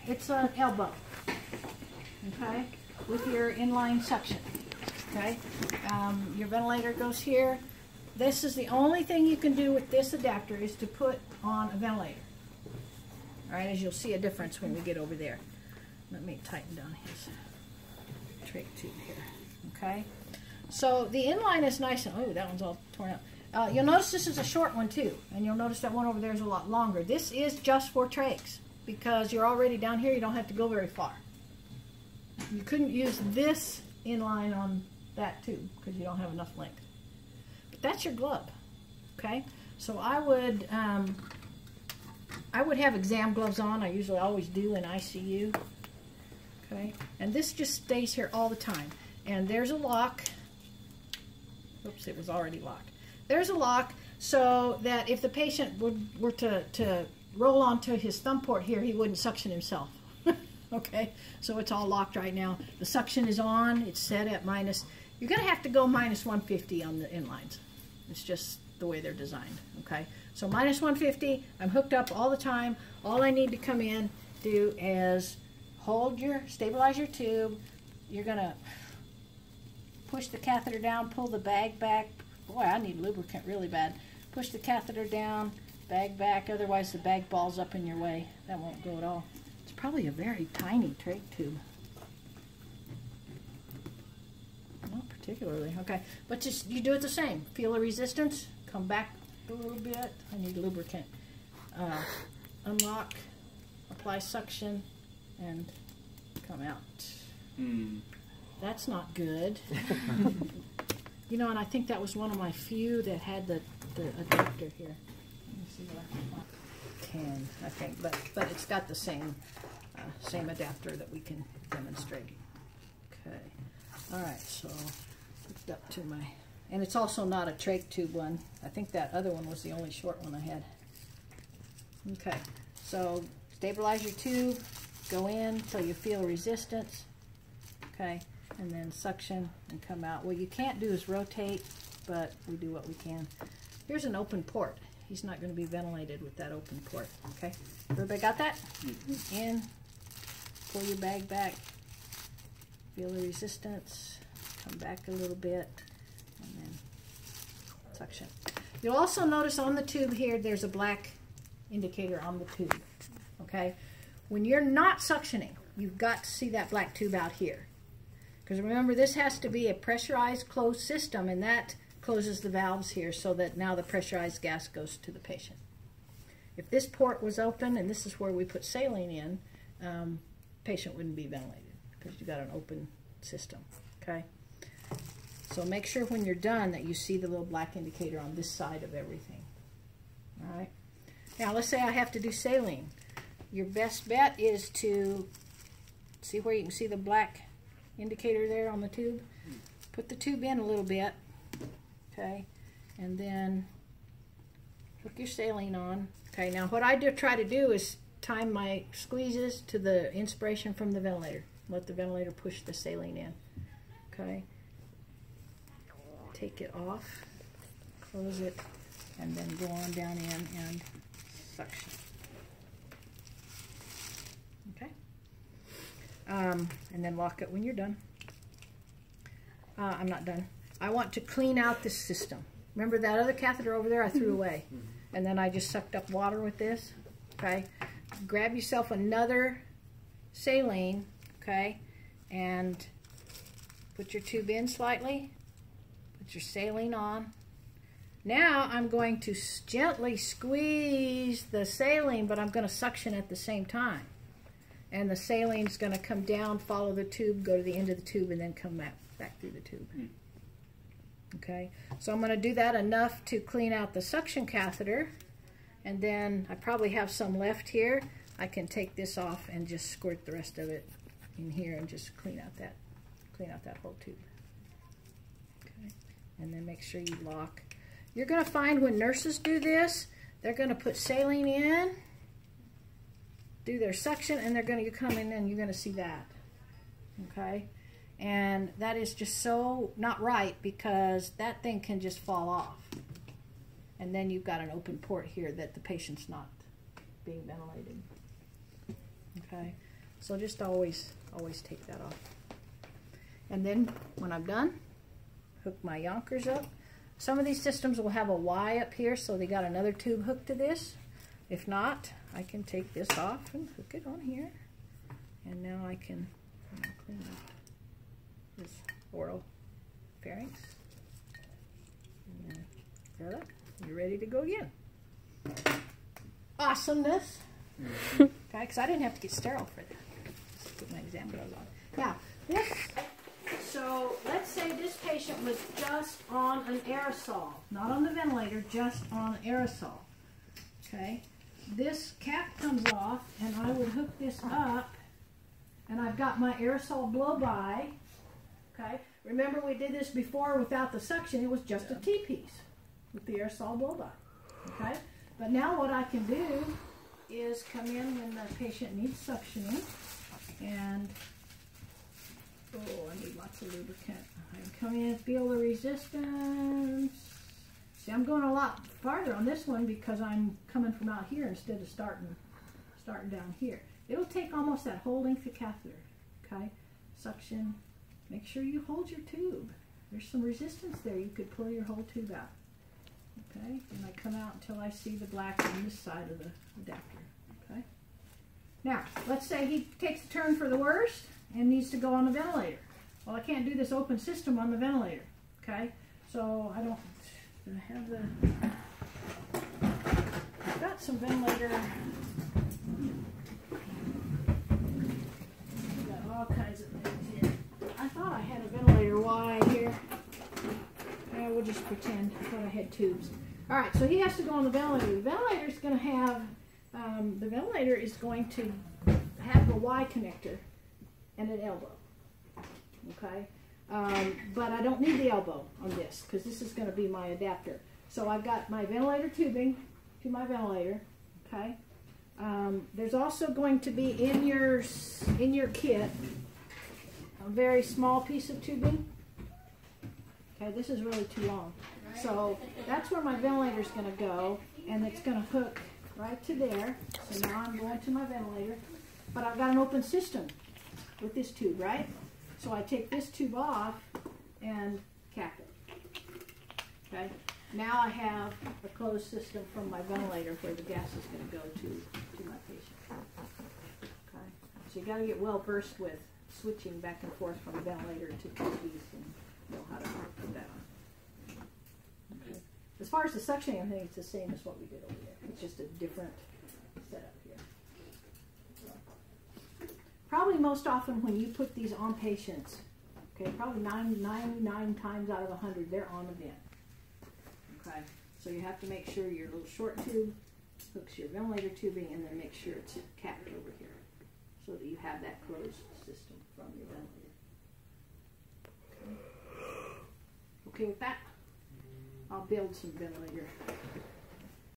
it's an elbow, okay, with your inline suction, okay. Your ventilator goes here. This is the only thing you can do with this adapter is to put on a ventilator. All right, as you'll see a difference when we get over there. Let me tighten down his trach tube here, okay. So the inline is nice and, oh, that one's all torn out. You'll notice this is a short one too, and you'll notice that one over there is a lot longer. This is just for trachs because you're already down here, you don't have to go very far. You couldn't use this inline on that tube because you don't have enough length. But that's your glove, okay? So I would have exam gloves on. I usually always do in ICU, okay? And this just stays here all the time. And there's a lock. Oops, it was already locked. There's a lock so that if the patient were to roll onto his thumb port here, he wouldn't suction himself. Okay, so it's all locked right now. The suction is on. It's set at minus. You're going to have to go minus 150 on the inlines. It's just the way they're designed. Okay, so minus 150. I'm hooked up all the time. All I need to come in, do is stabilize your tube. You're going to push the catheter down, pull the bag back. Boy, I need lubricant really bad. Push the catheter down, bag back, otherwise the bag balls up in your way. That won't go at all. It's probably a very tiny trach tube. Not particularly, okay. But just you do it the same. Feel the resistance, come back a little bit. I need lubricant. Unlock, apply suction, and come out. That's not good. You know, and I think that was one of my few that had the adapter here. Let me see what I can. I think, but it's got the same adapter that we can demonstrate. Okay. All right. So hooked up to my, and it's also not a trach tube one. I think that other one was the only short one I had. Okay. So stabilize your tube. Go in till you feel resistance. Okay. And then suction and come out. What you can't do is rotate, but we do what we can. Here's an open port. He's not going to be ventilated with that open port. Okay, everybody got that? In, pull your bag back, feel the resistance, come back a little bit, and then suction. You'll also notice on the tube here, there's a black indicator on the tube. Okay, when you're not suctioning, you've got to see that black tube out here. Because remember, this has to be a pressurized closed system, and that closes the valves here so that now the pressurized gas goes to the patient. If this port was open, and this is where we put saline in, patient wouldn't be ventilated because you've got an open system, okay? So make sure when you're done that you see the little black indicator on this side of everything, all right? Now, let's say I have to do saline. Your best bet is to see where you can see the black indicator there on the tube. Put the tube in a little bit, okay, and then hook your saline on. Okay, now what I try to do is time my squeezes to the inspiration from the ventilator. Let the ventilator push the saline in. Okay, take it off, close it, and then go on down in and suction. Okay. And then lock it when you're done. I'm not done. I want to clean out this system. Remember that other catheter over there I threw away? And then I just sucked up water with this. Okay. Grab yourself another saline, okay, and put your tube in slightly. Put your saline on. Now I'm going to gently squeeze the saline, but I'm going to suction at the same time. And the saline's going to come down, follow the tube, go to the end of the tube, and then come back through the tube. Okay, so I'm going to do that enough to clean out the suction catheter, and then I probably have some left here. I can take this off and just squirt the rest of it in here and just clean out that whole tube. Okay, and then make sure you lock. You're going to find when nurses do this, they're going to put saline in, do their suction, and they're going to come in and you're going to see that. Okay, and that is just so not right because that thing can just fall off, and then you've got an open port here that the patient's not being ventilated. Okay, So just always take that off. And then when I'm done, hook my Yonkers up. Some of these systems will have a Y up here, so they got another tube hooked to this. If not, I can take this off and hook it on here. And now I can clean up this oral pharynx. And then that up. You're ready to go again. Awesomeness. Okay, because I didn't have to get sterile for that. Just put my exam gloves on. Now, this, so let's say this patient was just on an aerosol, not on the ventilator, just on aerosol. Okay, this cap comes off, and I would hook this up, and I've got my aerosol blow-by. Okay, remember we did this before without the suction, it was just a T-piece with the aerosol blow-by. Okay, but now what I can do is come in when the patient needs suctioning, and oh, I need lots of lubricant. I can come in and feel the resistance. See, I'm going a lot farther on this one because I'm coming from out here instead of starting down here. It'll take almost that whole length of catheter. Okay, suction. Make sure you hold your tube. There's some resistance there. You could pull your whole tube out. Okay, and I come out until I see the black on this side of the adapter. Okay. Now, let's say he takes a turn for the worst and needs to go on the ventilator. Well, I can't do this open system on the ventilator. Okay, so I have the. I've got some ventilator. I've got all kinds of things here. I thought I had a ventilator Y here. We'll just pretend. I thought I had tubes. All right, so he has to go on the ventilator. The ventilator is going to have the Y connector and an elbow. Okay, but I don't need the elbow on this because this is going to be my adapter. So I've got my ventilator tubing to my ventilator. Okay, there's also going to be in your kit a very small piece of tubing. Okay, this is really too long. So that's where my ventilator is going to go, and it's going to hook right to there. So now I'm going to my ventilator, but I've got an open system with this tube, right? So I take this tube off and cap it. Okay, now I have a closed system from my ventilator where the gas is going to go to my patient. Okay, so you got to get well versed with switching back and forth from ventilator to TPs and know how to put that on. Okay. As far as the suctioning, I think it's the same as what we did over there. It's just a different setup here. So, probably most often when you put these on patients, okay, probably 99 times out of 100, they're on a vent. Okay, so you have to make sure your little short tube hooks your ventilator tubing, and then make sure it's capped over here so that you have that closed system from your ventilator. Okay with that, I'll build some ventilator